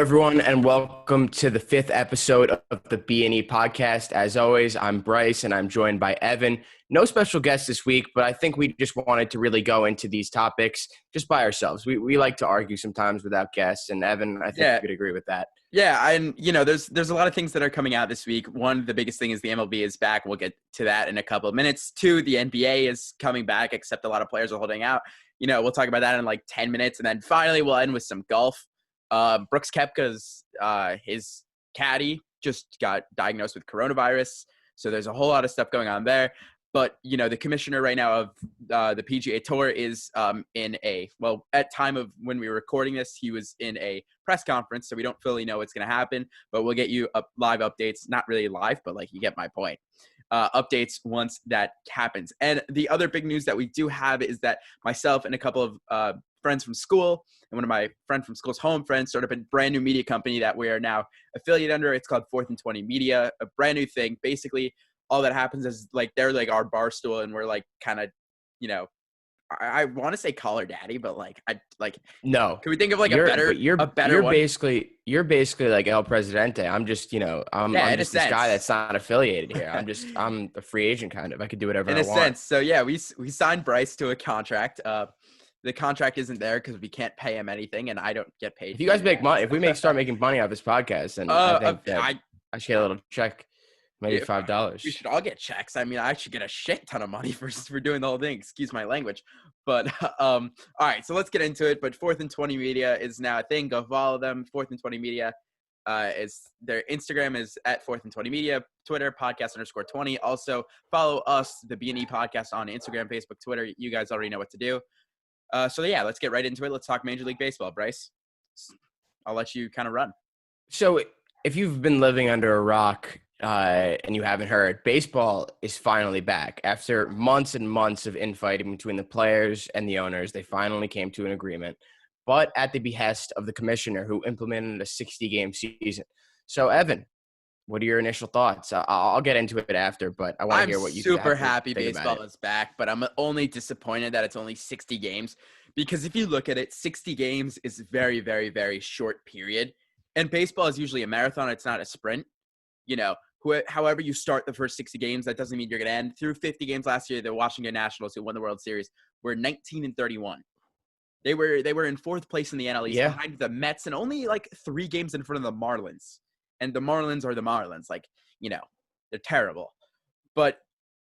everyone, and welcome to the fifth episode of the B&E podcast. As always, I'm Bryce, and I'm joined by Evan. No special guest this week, but I think we just wanted to really go into these topics just by ourselves. We like to argue sometimes without guests, and Evan, I think you could agree with that. Yeah, and there's a lot of things that are coming out this week. One, the biggest thing is the MLB is back. We'll get to that in a couple of minutes. Two, the NBA is coming back, except a lot of players are holding out. We'll talk about that in like 10 minutes, and then finally we'll end with some golf. Brooks Koepka's his caddy just got diagnosed with coronavirus, so there's a whole lot of stuff going on there. But the commissioner right now of the PGA Tour is at time of when we were recording this, he was in a press conference, so we don't fully know what's going to happen. But we'll get you live updates, not really live, but you get my point. Updates once that happens. And the other big news that we do have is that myself and a couple of friends from school and one of my friend from school's home friends started up a brand new media company that we are now affiliated under. It's called 4th and 20 Media, a brand new thing. Basically, all that happens is they're our bar stool, and we're kind of, I want to say call her daddy, but no. Can we think of a better one? You're basically like El Presidente. I'm just I'm just this guy that's not affiliated here. I'm a free agent kind of. I could do whatever I want. In a sense. So yeah, we signed Bryce to a contract. The contract isn't there because we can't pay him anything, and I don't get paid. If you guys make money, if we start making money off this podcast, then I think that I should get a little check. Maybe $5. We should all get checks. I mean, I should get a shit ton of money for doing the whole thing. Excuse my language. But all right, so let's get into it. But 4th and 20 Media is now a thing. Go follow them. 4th and 20 Media is their Instagram is at 4th and 20 Media. Twitter podcast_20. Also follow us, the B&E podcast, on Instagram, Facebook, Twitter. You guys already know what to do. So yeah, let's get right into it. Let's talk Major League Baseball, Bryce. I'll let you kind of run. So if you've been living under a rock and you haven't heard, baseball is finally back. After months and months of infighting between the players and the owners, they finally came to an agreement, but at the behest of the commissioner, who implemented a 60-game season. So, Evan, what are your initial thoughts? I'll get into it after, but I want to hear what you think. I'm super happy baseball is back, but I'm only disappointed that it's only 60 games, because if you look at it, 60 games is very, very, very short period. And baseball is usually a marathon. It's not a sprint. However you start the first 60 games, that doesn't mean you're going to end. Through 50 games last year, the Washington Nationals, who won the World Series, were 19-31. They were in fourth place in the NL East, behind the Mets, and only 3 games in front of the Marlins. And the Marlins are the Marlins. They're terrible. But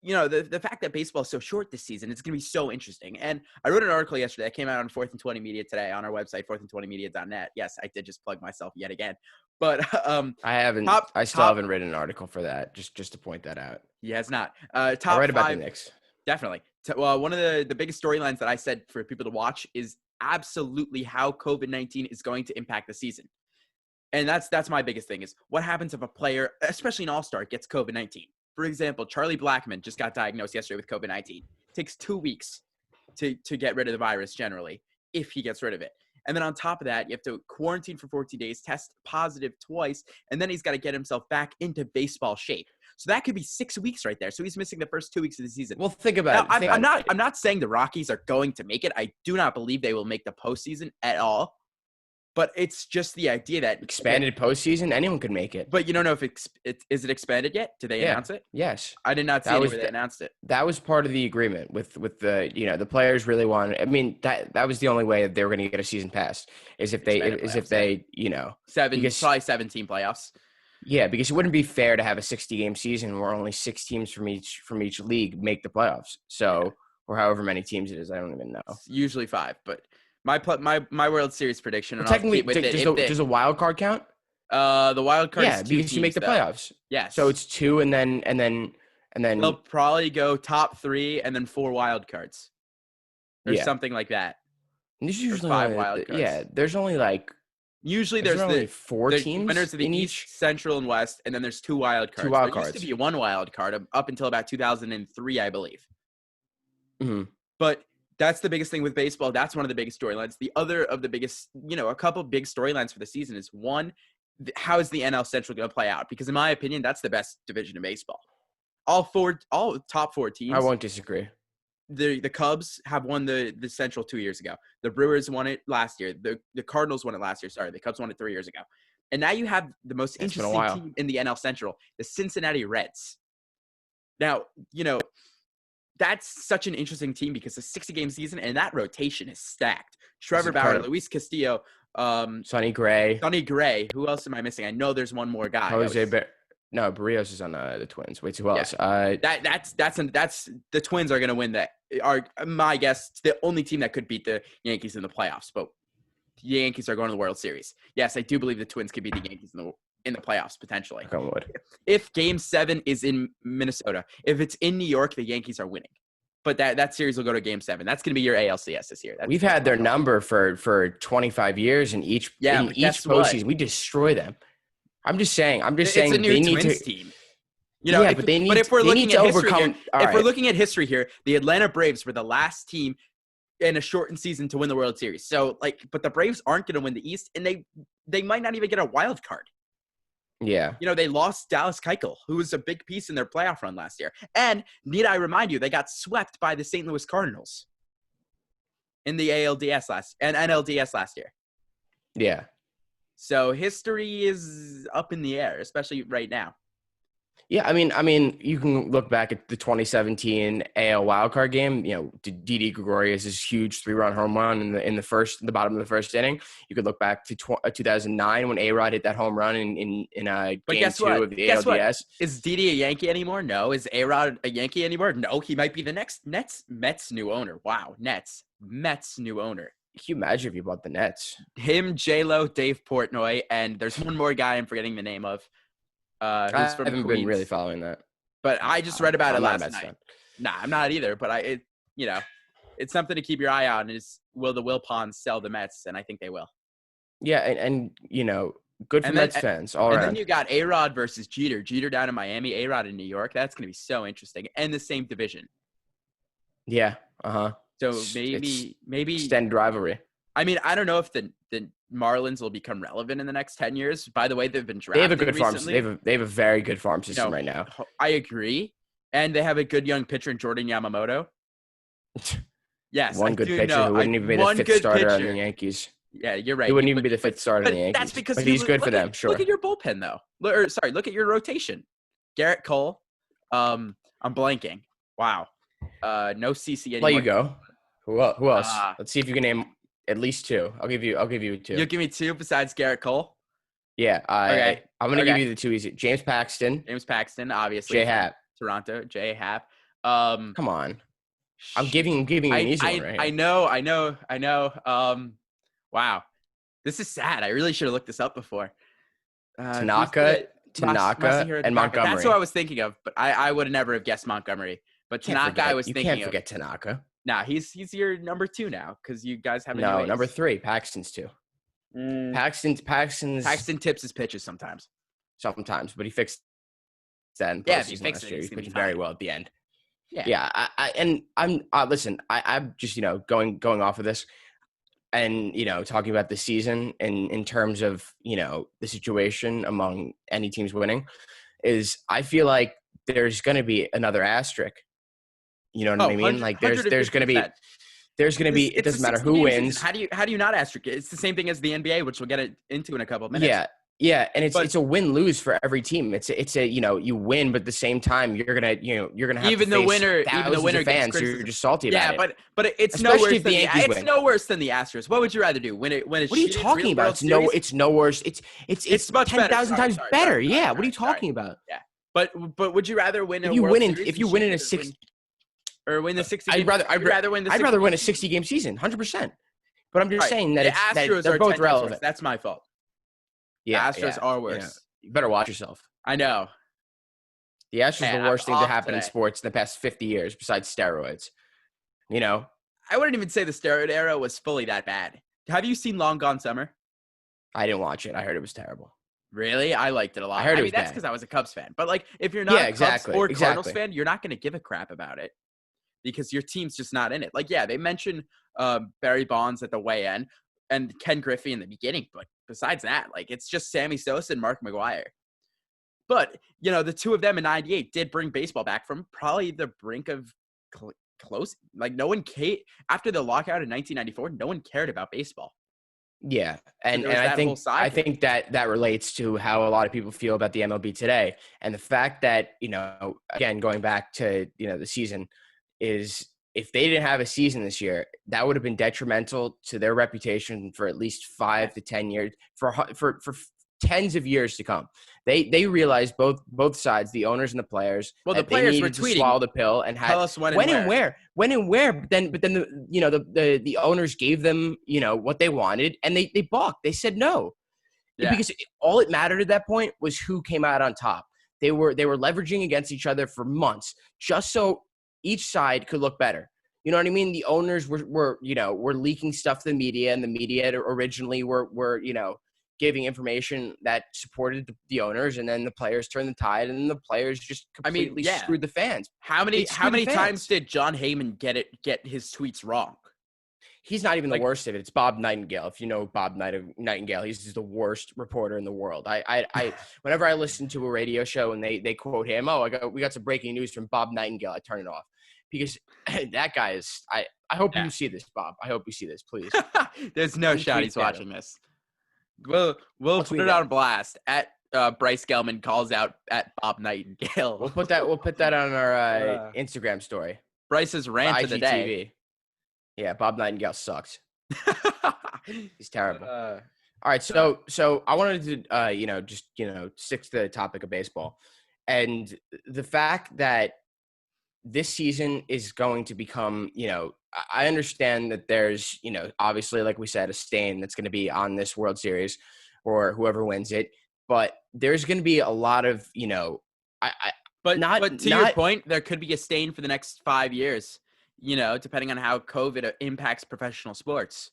the fact that baseball is so short this season, it's going to be so interesting. And I wrote an article yesterday that came out on 4th and 20 Media today on our website, 4thandtwentymedia.net. Yes, I did just plug myself yet again. But I still haven't written an article for that, just to point that out. He has not. I'll write about the Knicks. Definitely. Well, one of the biggest storylines that I said for people to watch is absolutely how COVID-19 is going to impact the season. And that's my biggest thing, is what happens if a player, especially an all-star, gets COVID-19. For example, Charlie Blackmon just got diagnosed yesterday with COVID-19. It takes 2 weeks to get rid of the virus generally, if he gets rid of it. And then on top of that, you have to quarantine for 14 days, test positive twice, and then he's got to get himself back into baseball shape. So that could be 6 weeks right there. So he's missing the first 2 weeks of the season. Well, think about it. I'm not saying the Rockies are going to make it. I do not believe they will make the postseason at all. But it's just the idea that expanded postseason, anyone could make it. But you don't know if is it expanded yet? Did they announce it? Yes. I did not see anywhere they announced it. That was part of the agreement with the the players really wanted. I mean, that was the only way that they were going to get a season pass is if they probably 17 playoffs. Yeah, because it wouldn't be fair to have a 60-game season where only 6 teams from each league make the playoffs. So or however many teams it is, I don't even know. It's usually 5, but. My World Series prediction. Well, technically, does a wild card count? The wild card. Yeah, because you make the playoffs. Yes. So it's 2, and then they'll probably go top 3 and then 4 wild cards, or something like that. And there's usually 5 wild cards. Yeah, there's only usually there's only 4 teams. Winners of the East, Central, and West, and then there's 2 wild cards. 2 wild cards. There used to be 1 wild card up until about 2003, I believe. Mm-hmm. But. That's the biggest thing with baseball. That's one of the biggest storylines. The other of the biggest, a couple big storylines for the season is, one, how is the NL Central going to play out? Because in my opinion, that's the best division in baseball. All top 4 teams. I won't disagree. the Cubs have won the Central 2 years ago. The Brewers won it last year. The Cardinals won it last year. Sorry, the Cubs won it 3 years ago. And now you have the most It's been a interesting while. team in the NL Central, the Cincinnati Reds. Now, that's such an interesting team because it's a 60-game season, and that rotation is stacked. Trevor Bauer, Luis Castillo, Sonny Gray. Who else am I missing? I know there's one more guy. No, Barrios is on the Twins. Wait, who else? That's the Twins are going to win that. Are my guess the only team that could beat the Yankees in the playoffs, but the Yankees are going to the World Series. Yes, I do believe the Twins could beat the Yankees in the playoffs potentially. If Game 7 is in Minnesota, if it's in New York, the Yankees are winning. But that series will go to Game 7. That's going to be your ALCS this year. We've had their number for 25 years, and each postseason we destroy them. I'm just saying. It's a new Twins team. But if we're looking at history here, the Atlanta Braves were the last team in a shortened season to win the World Series. So, but the Braves aren't going to win the East, and they might not even get a wild card. Yeah. They lost Dallas Keuchel, who was a big piece in their playoff run last year. And need I remind you, they got swept by the St. Louis Cardinals in the NLDS last year. Yeah. So history is up in the air, especially right now. Yeah, I mean, you can look back at the 2017 AL wildcard game. Didi Gregorius' huge 3-run home run in the bottom of the first inning. You could look back to 2009 when A-Rod hit that home run in game 2 of the ALDS. What? Is Didi a Yankee anymore? No. Is A-Rod a Yankee anymore? No. He might be the next Mets new owner. Wow, Mets new owner. Can you imagine if you bought the Nets? Him, J-Lo, Dave Portnoy, and there's one more guy I'm forgetting the name of. I haven't been really following that. But I just read about it last night. Nah, I'm not either. But it's something to keep your eye on. Is will the Wilpons sell the Mets? And I think they will. Yeah, and good for Mets fans all around. And then you got A-Rod versus Jeter. Jeter down in Miami, A-Rod in New York. That's going to be so interesting. And the same division. Yeah. So maybe extended rivalry. I mean, I don't know if the Marlins will become relevant in the next 10 years. By the way, they've been drafted. They have a good recently. farm. They have a very good farm system right now. I agree, and they have a good young pitcher in Jordan Yamamoto. Yes, one good pitcher who wouldn't even be the fifth starter on the Yankees. Yeah, you're right. He wouldn't even be the fifth starter in the Yankees. That's because he's good for them. Sure. Look at your bullpen though. Look at your rotation. Garrett Cole. I'm blanking. Wow. No CC anymore. Let you go. Who else? Let's see if you can name at least 2. I'll give you 2. You'll give me 2 besides Garrett Cole? Yeah. Okay. I'm going to give you the 2 easy. James Paxton, obviously. J-Happ. Toronto, J-Happ. Come on. I'm giving you an easy one right here. I know. Wow. This is sad. I really should have looked this up before. Tanaka, and Montgomery. That's what I was thinking of, but I would never have guessed Montgomery. But Tanaka, I was thinking of. You can't forget Tanaka. Nah, he's your number 2 now because you guys have no number 3. Paxton's 2. Paxton tips his pitches sometimes, but he fixed that in if he fixed last it, year. He pitched fine. very well at the end. Yeah. I'm just going off of this and talking about the season and in terms of the situation among any teams winning is I feel like there's going to be another asterisk. You know what I mean? Like there's going to be it doesn't matter who wins. Season. How do you not asterisk it? It's the same thing as the NBA, which we'll get into in a couple of minutes. Yeah, and it's a win-lose for every team. It's a you win, but at the same time you're gonna have even to the face winner fans. You're just salty about it. Yeah, but it's no worse than the Asterisk. What would you rather do? Win it? What are you talking about? It's no worse. It's much 10,000 times better. Yeah. What are you talking about? Yeah. But would you rather win if you win in a 60 or win the 60? I'd rather win a 60-game season, 100%. But I'm just saying that they're both relevant. That's my fault. Yeah, the Astros are worse. Yeah. You better watch yourself. I know. The Astros are the worst thing to happen in sports in the past 50 years, besides steroids. I wouldn't even say the steroid era was fully that bad. Have you seen Long Gone Summer? I didn't watch it. I heard it was terrible. Really? I liked it a lot. I mean, that's because I was a Cubs fan. But if you're not a Cubs or Cardinals fan, you're not going to give a crap about it because your team's just not in it. They mentioned Barry Bonds at the weigh-in and Ken Griffey in the beginning, but besides that, it's just Sammy Sosa and Mark McGwire. But, the two of them in 98 did bring baseball back from probably the brink of close. Like no one after the lockout in 1994, no one cared about baseball. Yeah, So and there was I that whole think side to it. that relates to how a lot of people feel about the MLB today, and the fact that again going back to the season is if they didn't have a season this year, that would have been detrimental to their reputation for at least Yeah. 5 to 10 years for tens of years to come. They realized both sides, the owners and the players, Well, the that they players were needed to tweeting, swallow the pill and tell had us when and where. when and where. But then the owners gave them what they wanted, and they balked. They said no Yeah. because all it mattered at that point was who came out on top. They were leveraging against each other for months just so each side could look better. You know what I mean? The owners were leaking stuff to the media, and the media originally were giving information that supported the owners, and then the players turned the tide, and then the players just completely screwed the fans. How many times did John Heyman get his tweets wrong? He's not even the worst of it. It's Bob Nightingale. If you know Bob Nightingale, he's just the worst reporter in the world. I whenever I listen to a radio show and they quote him, we got some breaking news from Bob Nightingale, I turn it off because that guy is. I hope you see this, Bob. I hope you see this, please. There's no shot he's watching this. We'll put it on blast at Bryce Gelman calls out at Bob Nightingale. We'll put that on our Instagram story. Bryce's rant of the day. IGTV. Yeah, Bob Nightingale sucks. He's terrible. All right, so I wanted to just stick to the topic of baseball, and the fact that this season is going to become, I understand that there's, obviously, like we said, a stain that's going to be on this World Series or whoever wins it, but there's going to be a lot of, But to your point, there could be a stain for the next 5 years. Depending on how COVID impacts professional sports.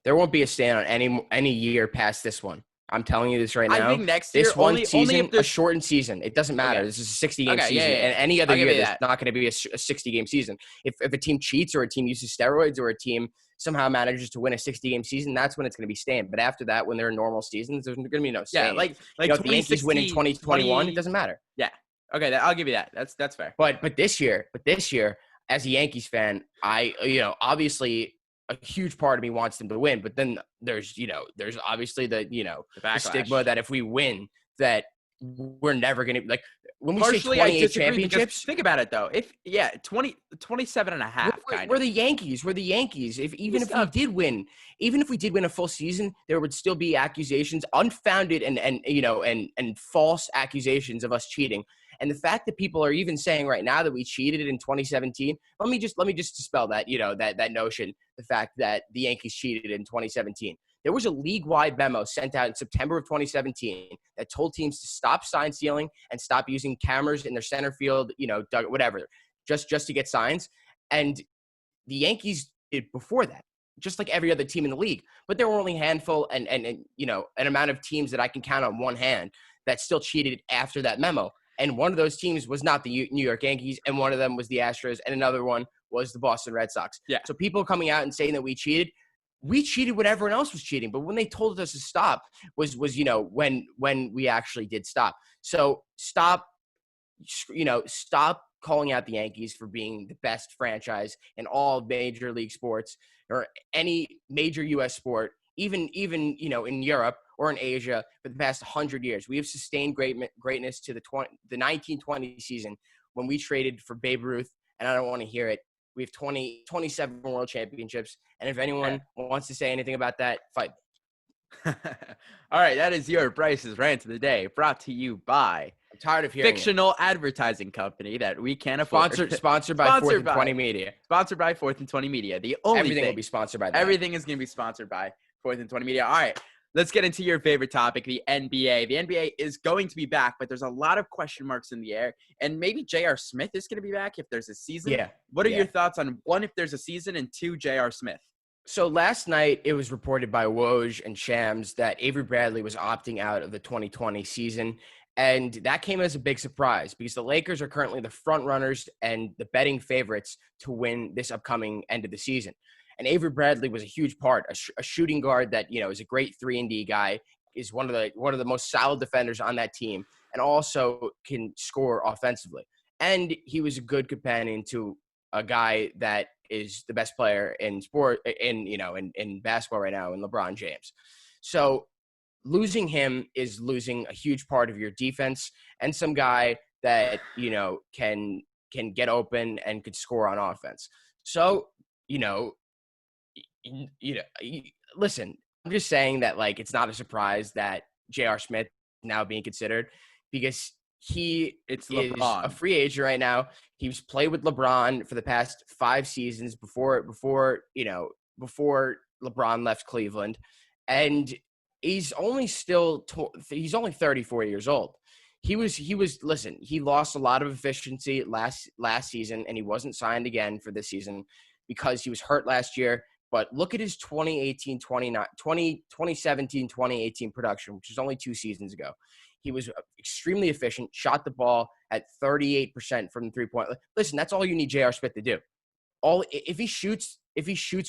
There won't be a stain on any year past this one. I'm telling you this right now. I think next year, this one only season, a shortened season. It doesn't matter. Okay. This is a 60-game season. And any other year, there's not going to be a 60-game season. If a team cheats or a team uses steroids or a team somehow manages to win a 60-game season, that's when it's going to be stained. But after that, when they're normal seasons, there's going to be no stain. Yeah, like if the Yankees win in 2021, it doesn't matter. Yeah. Okay, I'll give you that. That's fair. But this year, as a Yankees fan, obviously a huge part of me wants them to win, but then there's obviously the stigma that if we win, that we're never going to when we say 28 championships. Think about it though. 27 and a half. We're the Yankees. We're the Yankees. Even if we did win a full season, there would still be accusations, unfounded and false accusations of us cheating. And the fact that people are even saying right now that we cheated in 2017, let me just dispel that, that notion, the fact that the Yankees cheated in 2017. There was a league-wide memo sent out in September of 2017 that told teams to stop sign stealing and stop using cameras in their center field, whatever, just to get signs. And the Yankees did before that, just like every other team in the league. But there were only a handful and an amount of teams that I can count on one hand that still cheated after that memo. And one of those teams was not the New York Yankees, and one of them was the Astros, and another one was the Boston Red Sox. Yeah. So people coming out and saying that we cheated when everyone else was cheating. But when they told us to stop was when we actually did stop. So stop calling out the Yankees for being the best franchise in all major league sports or any major U.S. sport, even in Europe or in Asia for the past 100 years. We have sustained greatness to the 1920 season when we traded for Babe Ruth, and I don't want to hear it. We have 27 world championships, and if anyone wants to say anything about that, fight. All right, that is your Bryce's Rant of the Day, brought to you by I'm tired of hearing fictional advertising company that we can't afford. Sponsored by 4th and 20 Media. Sponsored by 4th and 20 Media. Everything will be sponsored by that. Everything is going to be sponsored by 4th and 20 Media. All right, let's get into your favorite topic, the NBA. The NBA is going to be back, but there's a lot of question marks in the air. And maybe J.R. Smith is going to be back if there's a season. Yeah. What are your thoughts on, one, if there's a season, and two, J.R. Smith? So last night, it was reported by Woj and Shams that Avery Bradley was opting out of the 2020 season. And that came as a big surprise because the Lakers are currently the front runners and the betting favorites to win this upcoming end of the season. And Avery Bradley was a huge part, a shooting guard that, is a great 3-and-D guy, is one of the most solid defenders on that team, and also can score offensively. And he was a good companion to a guy that is the best player in sport in basketball right now in LeBron James. So losing him is losing a huge part of your defense and some guy that, can get open and could score on offense. So, you know, listen, I'm just saying that, like, it's not a surprise that J.R. Smith is now being considered because It's is a LeBron. free agent right now. He's played with LeBron for the past 5 seasons before LeBron left Cleveland, and he's only he's only 34 years old. Listen, he lost a lot of efficiency last season, and he wasn't signed again for this season because he was hurt last year. But look at his 2017, 2018 production, which was only 2 seasons ago. He was extremely efficient, shot the ball at 38% from the three-point. Listen, that's all you need J.R. Smith to do. If he shoots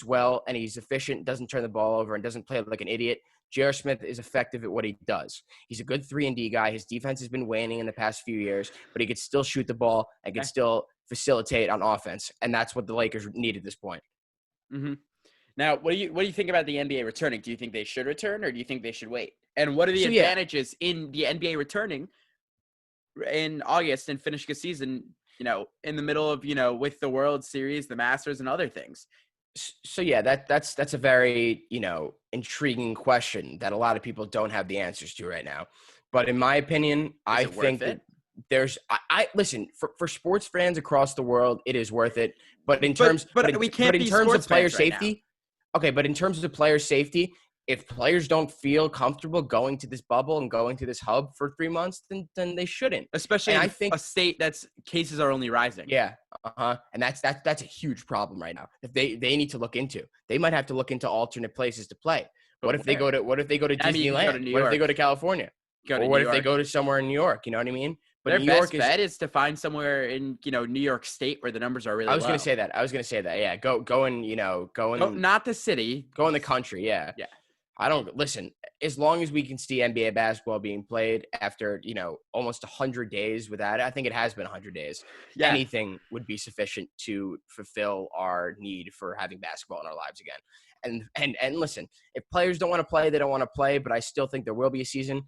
well and he's efficient, doesn't turn the ball over, and doesn't play like an idiot, J.R. Smith is effective at what he does. He's a good 3-and-D guy. His defense has been waning in the past few years, but he could still shoot the ball and could still facilitate on offense, and that's what the Lakers need at this point. Mm-hmm. Now, what do you think about the NBA returning? Do you think they should return, or do you think they should wait? And what are the advantages in the NBA returning in August and finish the season, in the middle of, with the World Series, the Masters, and other things? So yeah, that's a very, intriguing question that a lot of people don't have the answers to right now. But in my opinion, I think that listen, for sports fans across the world, it is worth it. But in terms of player safety, okay, but in terms of player safety, if players don't feel comfortable going to this bubble and going to this hub for 3 months, then they shouldn't. Especially I think a state that's cases are only rising. Yeah. And that's a huge problem right now. If they need to look into. They might have to look into alternate places to play. What if they go to Disneyland? What if they go to California? What if they go to somewhere in New York? You know what I mean? But New York bet is to find somewhere in, New York State where the numbers are really low. I was going to say that. Yeah. Go in, not the city. Go in the country. Yeah. Yeah. Listen, as long as we can see NBA basketball being played after, almost 100 days without it, I think it has been 100 days. Yeah. Anything would be sufficient to fulfill our need for having basketball in our lives again. And listen, if players don't want to play, they don't want to play, but I still think there will be a season.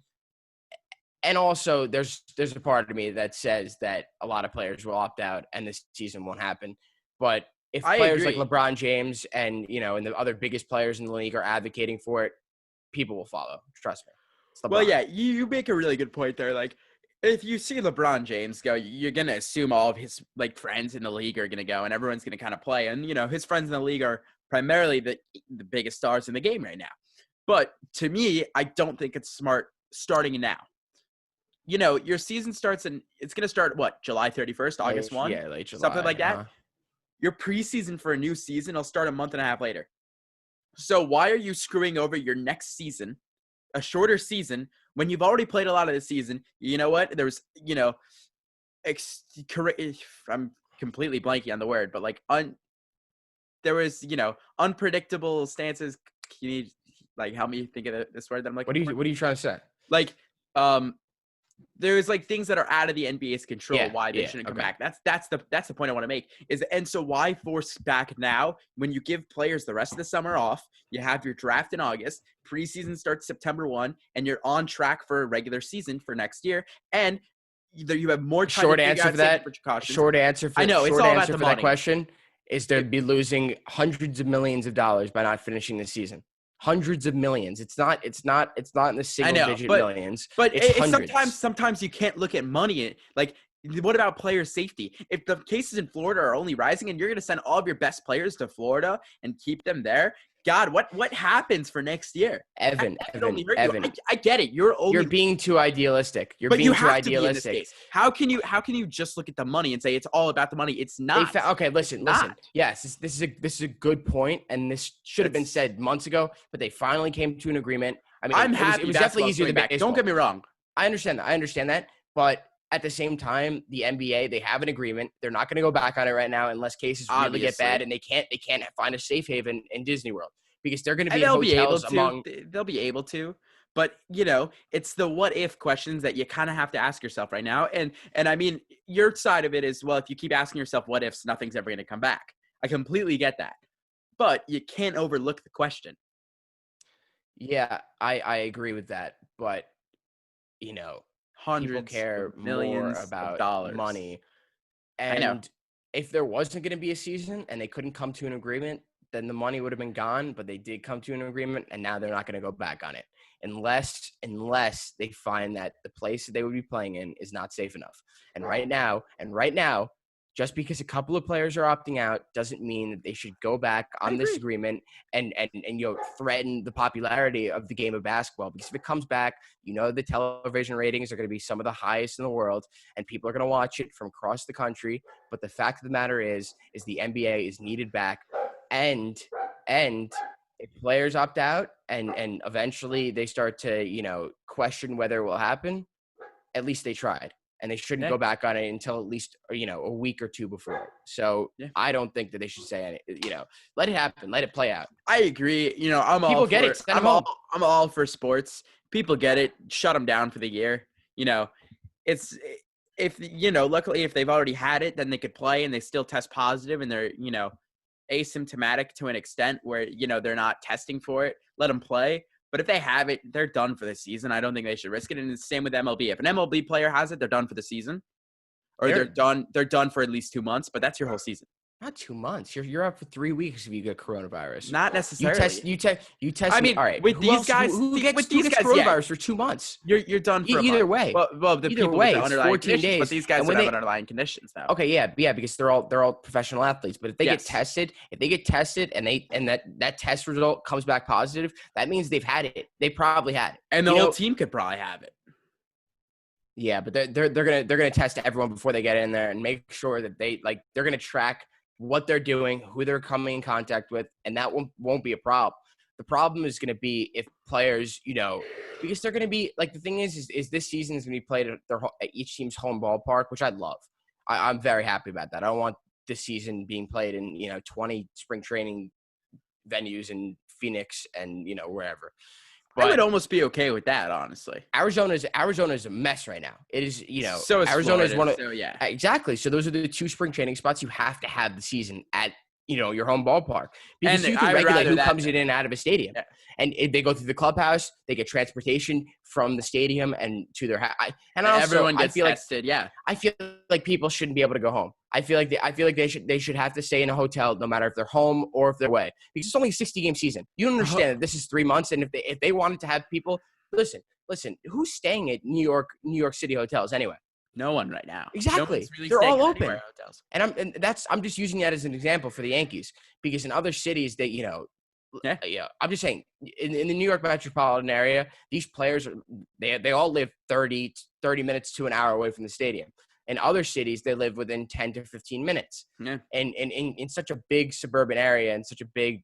And also there's a part of me that says that a lot of players will opt out and this season won't happen. But if players like LeBron James and, and the other biggest players in the league are advocating for it, people will follow. Trust me. Well, yeah, you make a really good point there. Like, if you see LeBron James go, you're going to assume all of his, friends in the league are going to go and everyone's going to kind of play. And, his friends in the league are primarily the biggest stars in the game right now. But to me, I don't think it's smart starting now. Your season starts it's going to start, July 31st, August 1? Yeah, late July. Something like that. Your preseason for a new season will start a month and a half later. So why are you screwing over your next season, a shorter season, when you've already played a lot of the season? You know what? There's, I'm completely blanking on the word, but there was, unpredictable stances. Can you help me think of this word that I'm like? What are you trying to say? There's things that are out of the NBA's control why they shouldn't come back. That's the point I want to make and so why force back now when you give players the rest of the summer off, you have your draft in August, preseason starts September 1, and you're on track for a regular season for next year, and you have more time. Short answer for that. I know it's all about the money. That question is they'd be losing hundreds of millions of dollars by not finishing the season. Hundreds of millions. It's not in the single digit millions. But sometimes you can't look at money. What about player safety? If the cases in Florida are only rising and you're going to send all of your best players to Florida and keep them there, God, what happens for next year? Evan. I get it. You're being too idealistic. You're being too idealistic. How can you just look at the money and say it's all about the money? It's not. Okay, listen. Yes, this is a good point, and this should have been said months ago. But they finally came to an agreement. I mean, I'm happy. It was definitely easier than back. Don't get me wrong. I understand that. But at the same time, the NBA, they have an agreement. They're not going to go back on it right now unless cases really get bad and they can't find a safe haven in Disney World because they're going to be in hotels they'll be able to. But, it's the what if questions that you kind of have to ask yourself right now. And I mean, your side of it is, well, if you keep asking yourself what ifs, nothing's ever going to come back. I completely get that. But you can't overlook the question. Yeah, I agree with that. But, you know, people Hundreds of care more millions of about dollars. money. I know. And if there wasn't going to be a season and they couldn't come to an agreement, then the money would have been gone. But they did come to an agreement, and now they're not going to go back on it unless they find that the place that they would be playing in is not safe enough. And right now, just because a couple of players are opting out doesn't mean that they should go back I on this agree. agreement and threaten the popularity of the game of basketball. Because if it comes back, the television ratings are going to be some of the highest in the world, and people are going to watch it from across the country. But the fact of the matter is the NBA is needed back, and if players opt out and eventually they start to question whether it will happen, at least they tried, and they shouldn't Yeah. go back on it until at least a week or two before. So Yeah. I don't think that they should say any. Let it happen, let it play out. I agree. I'm all People get for it. Send them home. I'm all for sports. People get it. Shut them down for the year. It's if luckily if they've already had it, then they could play and they still test positive and they're asymptomatic to an extent where they're not testing for it. Let them play. But if they have it, they're done for the season. I don't think they should risk it. And it's the same with MLB. If an MLB player has it, they're done for the season, or they're done. They're done for at least 2 months. But that's your whole season. Not 2 months. You're out for 3 weeks if you get coronavirus. Not necessarily. You test. I mean, all right. with these guys, who gets guys, coronavirus for 2 months? You're done for Either a month. way. Well, the Either people way, with the it's underlying 14 conditions, but days. these guys And don't when have underlying conditions now. Okay, yeah, because they're all professional athletes. But if they Yes. get tested and that test result comes back positive, that means they've had it. They probably had it. And the whole team could probably have it. Yeah, but they're gonna test everyone before they get in there and make sure that they're gonna track what they're doing, who they're coming in contact with, and that won't be a problem. The problem is going to be if players, because they're going to be the thing is this season is going to be played at each team's home ballpark, which I love. I'm very happy about that. I don't want this season being played in 20 spring training venues in Phoenix and wherever. I would almost be okay with that, honestly. Arizona's a mess right now. It is, so is Arizona Florida, is one of exactly. So those are the two spring training spots you have to have the season at your home ballpark, because And you can I would regulate who rather comes that in and out of a stadium. Yeah. And if they go through the clubhouse, they get transportation from the stadium and to their house. And everyone gets tested. I feel like people shouldn't be able to go home. I feel like they should have to stay in a hotel no matter if they're home or if they're away, because it's only a 60-game season. You don't understand that this is 3 months, and if they wanted to have people, listen, who's staying at New York City hotels anyway? No one right now. Exactly. Really, they're all open. Hotels. And I'm just using that as an example for the Yankees, because in other cities they I'm just saying in the New York metropolitan area, these players they all live 30 minutes to an hour away from the stadium. In other cities, they live within 10 to 15 minutes. Yeah. And in such a big suburban area and such a big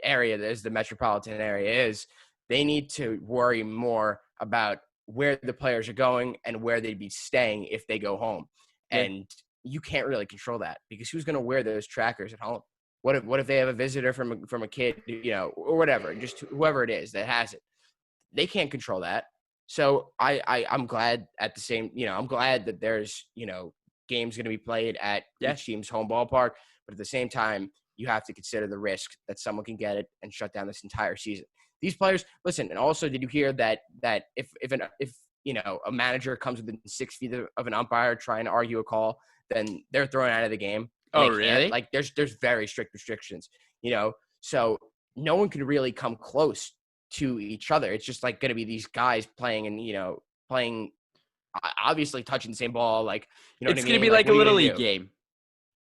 area as the metropolitan area is, they need to worry more about where the players are going and where they'd be staying if they go home. Yeah. And you can't really control that, because who's going to wear those trackers at home? What if they have a visitor from a kid, or whatever, just whoever it is that has it? They can't control that. So I'm glad I'm glad that there's, games going to be played at each team's home ballpark. But at the same time, you have to consider the risk that someone can get it and shut down this entire season. These players, listen, and also, did you hear that if a manager comes within 6 feet of an umpire trying to argue a call, then they're thrown out of the game. Oh, really? There's very strict restrictions, so no one can really come close to each other. It's just going to be these guys playing and, playing, obviously touching the same ball. It's going to be like a little league game.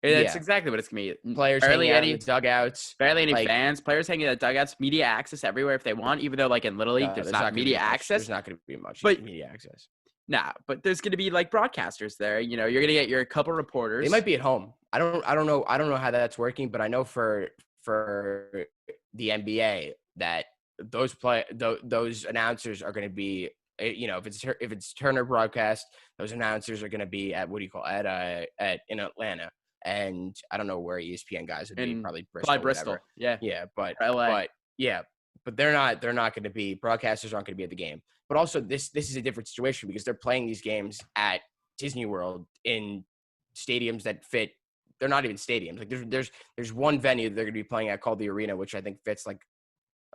That's Yeah. exactly what it's going to be. Players hanging out in the dugouts. Barely any fans. Players hanging out in the dugouts. Media access everywhere if they want, even though in Little League there's not media access. There's not going to be much media access. Nah, but there's going to be broadcasters there. You're going to get your couple reporters. They might be at home. I don't know how that's working, but I know for the NBA that those announcers are going to be, if it's Turner broadcast, those announcers are going to be at in Atlanta. And I don't know where ESPN guys would be, probably Bristol. Yeah. Yeah, but LA. but yeah, but they're not going to be, broadcasters aren't going to be at the game. But also this is a different situation because they're playing these games at Disney World in stadiums that fit. They're not even stadiums. Like there's one venue that they're going to be playing at called the Arena, which I think fits like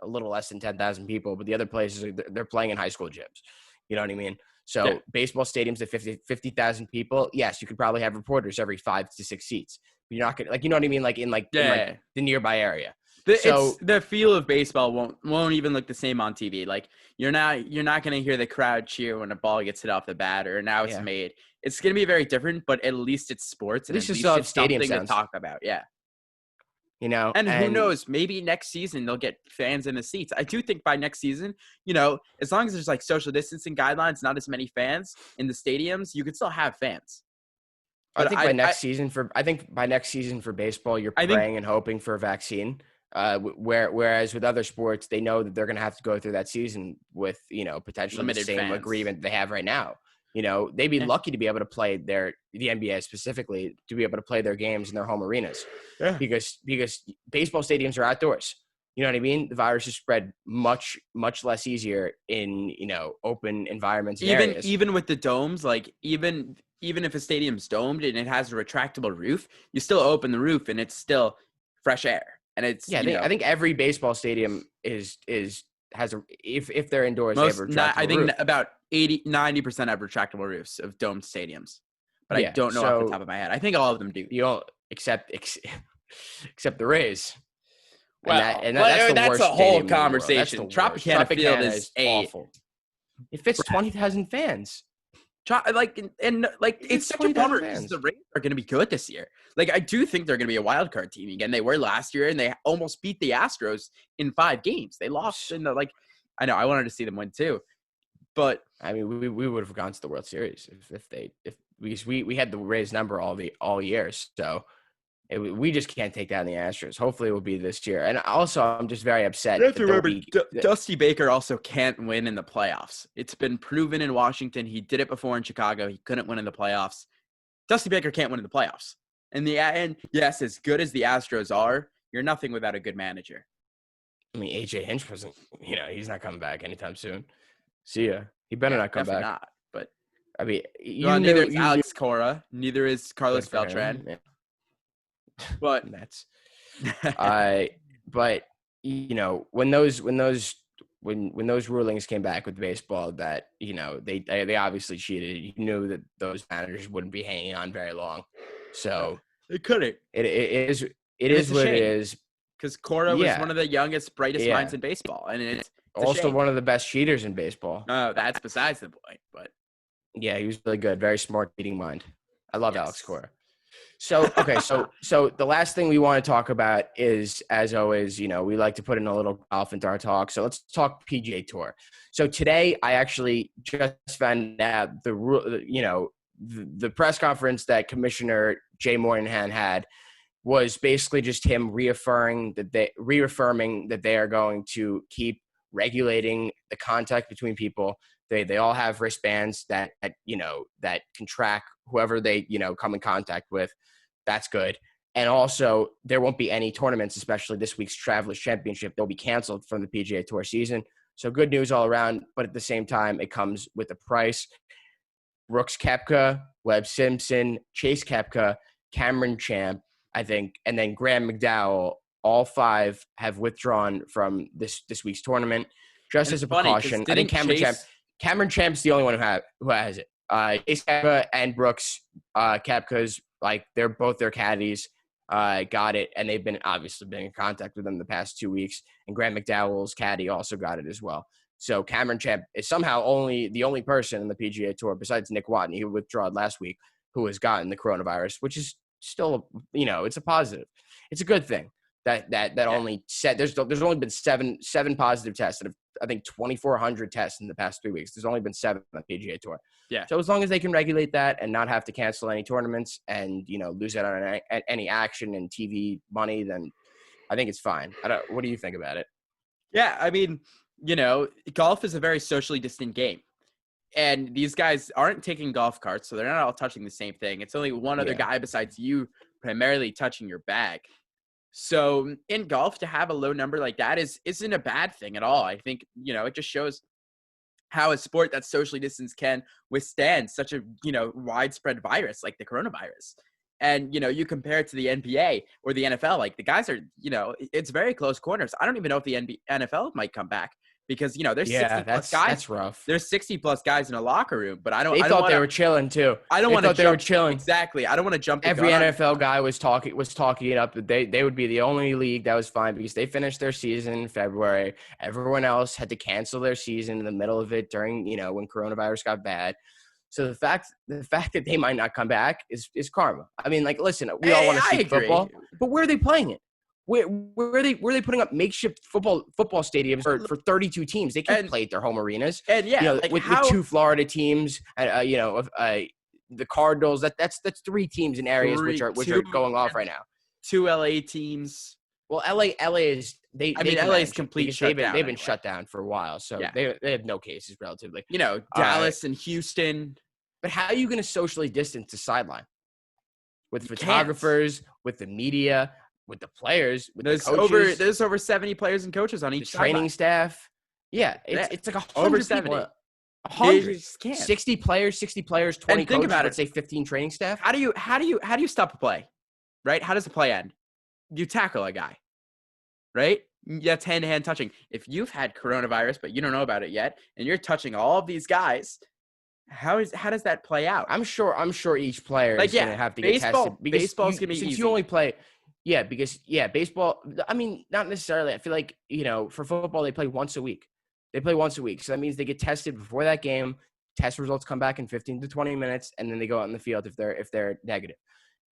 a little less than 10,000 people, but the other places they're playing in high school gyms. You know what I mean? So baseball stadiums at 50,000 people. Yes, you could probably have reporters every 5 to 6 seats. But you're not gonna, like, you know what I mean? Like in the nearby area. It's the feel of baseball won't even look the same on TV. Like you're not going to hear the crowd cheer when a ball gets hit off the bat or now it's made. It's going to be very different, but at least it's sports and at least it's something to talk about. Yeah. You know, and who knows, maybe next season they'll get fans in the seats. I do think by next season, you know, as long as there's like social distancing guidelines, not as many fans in the stadiums, you could still have fans. But I think by next season for baseball, you're praying and hoping for a vaccine. Whereas with other sports, they know that they're going to have to go through that season with, you know, potentially limited the same fans. Agreement they have right now. You know, they'd be lucky to be able to play the NBA specifically, to be able to play their games in their home arenas. Yeah. Because baseball stadiums are outdoors. You know what I mean? The virus is spread much, much less easier in, you know, open environments. Even with the domes, like even if a stadium's domed and it has a retractable roof, you still open the roof and it's still fresh air. And it's I think every baseball stadium has if they're indoors, they have a retractable roof. About 90% have retractable roofs of domed stadiums. But I don't know off the top of my head. I think all of them do. You don't except the Rays. Well, that's a whole conversation. Tropicana Field is awful. It fits 20,000 fans. It's such a bummer because the Rays are going to be good this year. Like, I do think they're going to be a wild card team again. They were last year, and they almost beat the Astros in 5 games. They lost in the I know I wanted to see them win too, but I mean, we would have gone to the World Series if we had the Rays number all year. So we just can't take down the Astros. Hopefully, it will be this year. And also, I'm just very upset. You have to remember, Dusty Baker also can't win in the playoffs. It's been proven in Washington. He did it before in Chicago. He couldn't win in the playoffs. Dusty Baker can't win in the playoffs. And yes, as good as the Astros are, you're nothing without a good manager. I mean, AJ Hinch wasn't. You know, he's not coming back anytime soon. See ya. He better not come back. Not. But I mean, neither is Alex Cora. Neither is Carlos Beltran. Yeah. But that's but you know, when those rulings came back with baseball that, you know, they obviously cheated, you knew that those managers wouldn't be hanging on very long. So they couldn't. It is what it is. Because Cora was one of the youngest, brightest minds in baseball, and it's also one of the best cheaters in baseball. Oh, that's besides the point. But yeah, he was really good, very smart cheating mind. I love Alex Cora. So, okay, so the last thing we want to talk about is, as always, you know, we like to put in a little golf into our talk. So let's talk PGA Tour. So today I actually just found out the press conference that Commissioner Jay Moynihan had was basically just him reaffirming that they are going to keep regulating the contact between people. They all have wristbands that can track whoever they, you know, come in contact with. That's good. And also, there won't be any tournaments, especially this week's Travelers Championship. They'll be canceled from the PGA Tour season. So good news all around, but at the same time, it comes with a price. Brooks Koepka, Webb Simpson, Chase Koepka, Cameron Champ, I think, and then Graham McDowell, all 5 have withdrawn from this week's tournament. Just as a precaution, I think Cameron Champ's the only one who has it. Chase Koepka and Brooks Koepka's, like, they're both their caddies, got it, and they've been in contact with them the past 2 weeks. And Graham McDowell's caddy also got it as well. So Cameron Champ is somehow the only person in the PGA Tour besides Nick Watney, who withdrew last week, who has gotten the coronavirus, which is still, you know, it's a positive. It's a good thing that only said there's only been seven positive tests out of, I think, 2,400 tests in the past 3 weeks. There's only been 7 on the PGA Tour. Yeah. So as long as they can regulate that and not have to cancel any tournaments and, you know, lose out on any action and TV money, then I think it's fine. What do you think about it? Yeah, I mean, you know, golf is a very socially distant game. And these guys aren't taking golf carts, so they're not all touching the same thing. It's only one other guy besides you primarily touching your bag. So in golf, to have a low number like that isn't a bad thing at all. I think, it just shows how a sport that's socially distanced can withstand such a, widespread virus like the coronavirus. And, you compare it to the NBA or the NFL, like the guys are, it's very close corners. I don't even know if the NFL might come back because, there's 60 plus guys. That's rough. There's 60 plus guys in a locker room, but They thought they were chilling too. I don't want to. They were chilling. Exactly. I don't want to jump. Every NFL guy was talking it up that they would be the only league that was fine because they finished their season in February. Everyone else had to cancel their season in the middle of it during, when coronavirus got bad. So the fact that they might not come back is karma. I mean, like, listen, we all want to see football, but where are they playing it? Where are they putting up makeshift football stadiums for 32 teams? They can't play at their home arenas. And with two Florida teams, the Cardinals. That's 3 teams in areas which are going off right now. 2 LA teams. Well, LA is LA is complete shutdown. They've been shut down for a while, so they have no cases relatively. Dallas and Houston. But how are you going to socially distance the sideline with photographers, with the media? With the players, with the coaches. There's over 70 players and coaches on each training staff. Yeah, it's like 100 over 70. 100. 60 players, 20 coaches. About let's say 15 training staff. How do you stop a play? Right? How does the play end? You tackle a guy. Right? That's hand-to-hand touching. If you've had coronavirus but you don't know about it yet, and you're touching all of these guys, how does that play out? I'm sure each player is going to have to get tested. Baseball's going to be since easy. You only play. Yeah, because baseball. I mean, not necessarily. I feel like for football they play once a week. So that means they get tested before that game. Test results come back in 15 to 20 minutes, and then they go out in the field if they're negative.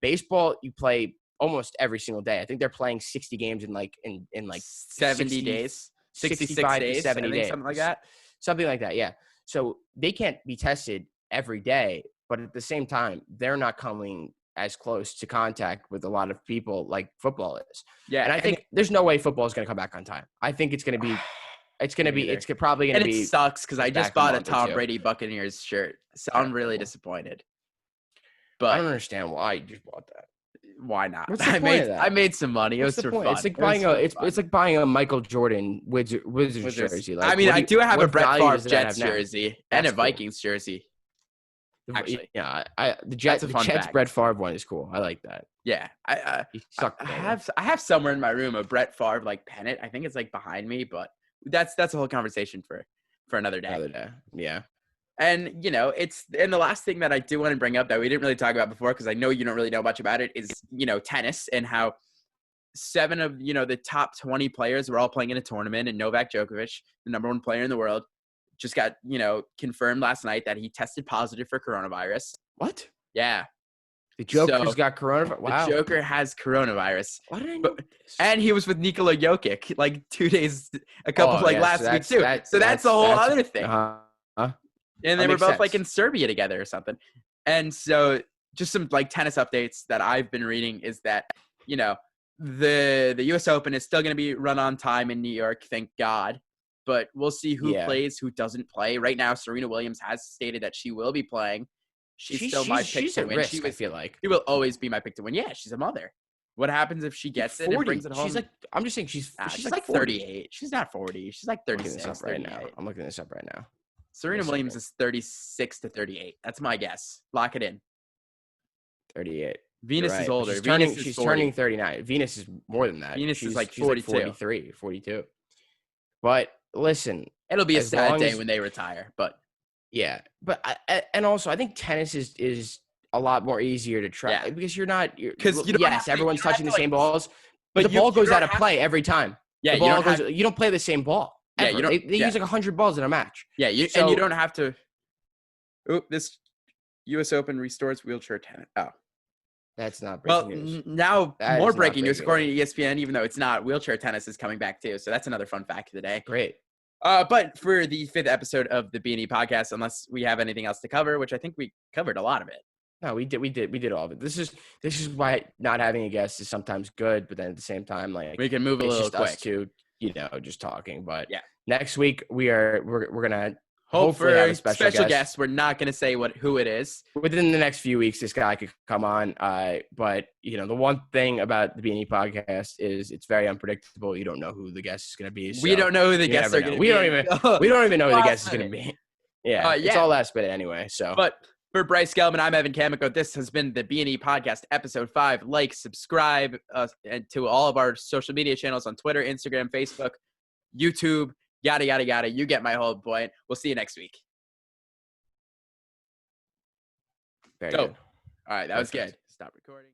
Baseball, you play almost every single day. I think they're playing 60 games in 70 days, 65 days, 70 days, something like that. Something like that. Yeah. So they can't be tested every day, but at the same time, they're not coming as close to contact with a lot of people like football is. Yeah. And I think there's no way football is going to come back on time. I think it's probably going to be. It sucks because I just bought a Tom Brady Buccaneers shirt. So I'm really disappointed. But I don't understand why you just bought that. Why not? What's the point of that? I made some money. It was for fun. It's like buying a Michael Jordan Wizards jersey. Like, I do have a Brett Favre Jets jersey and a Vikings jersey. Actually, the Jets Brett Favre one is cool. I like that. Yeah, I have somewhere in my room a Brett Favre pennant. I think it's behind me, but that's a whole conversation for another day. Yeah. And and the last thing that I do want to bring up that we didn't really talk about before because I know you don't really know much about it is tennis and how 7 of the top 20 players were all playing in a tournament, and Novak Djokovic, the number 1 player in the world, just got, confirmed last night that he tested positive for coronavirus. What? Yeah. The Joker's got coronavirus? Wow. The Joker has coronavirus. Why did I know this? And he was with Nikola Jokic 2 days, last week too. So that's a whole other thing. And they were both in Serbia together or something. And so just some tennis updates that I've been reading is that, the US Open is still going to be run on time in New York. Thank God. But we'll see who plays, who doesn't play. Right now, Serena Williams has stated that she will be playing. She's still my pick to win. Risk, I feel like. She will always be my pick to win. Yeah, she's a mother. What happens if she gets it and brings it home? I'm just saying she's 38. She's not 40. She's 36 right now. I'm looking this up right now. Serena Williams is 36 to 38. That's my guess. Lock it in. 38. Venus is older. She's turning 39. Venus is more than that. Venus is 42. 43, 42. But listen, it'll be a sad day when they retire. But yeah, and also I think tennis is a lot more easier to try because everyone's touching the same balls, but the ball goes out of play every time. Yeah, you don't play the same ball. Ever. Yeah, they use 100 balls in a match. Yeah, and you don't have to. This U.S. Open restores wheelchair tennis. Oh. That's not breaking news. Now more breaking news according to ESPN, even though it's not, wheelchair tennis is coming back too. So that's another fun fact of the day. Great. But for the 5th episode of the B&E podcast, unless we have anything else to cover, which I think we covered a lot of it. No, we did all of it. This is why not having a guest is sometimes good, but then at the same time, we can move a little quick. Us to, just talking. But next week we're gonna Hope hopefully have for a special guest. We're not going to say who it is. Within the next few weeks, this guy could come on. But the one thing about the B&E podcast is it's very unpredictable. You don't know who the guest is going to be. So We don't know who the guests are going to be. We don't even know who the guest is Last going to minute. be. Yeah, it's all last minute anyway. So, But for Bryce Gelman, I'm Evan Kamiko. This has been the B&E podcast, episode 5. Like, subscribe and to all of our social media channels on Twitter, Instagram, Facebook, YouTube, yada, yada, yada. You get my whole point. We'll see you next week. very Go. good. All right, that was good. Stop recording.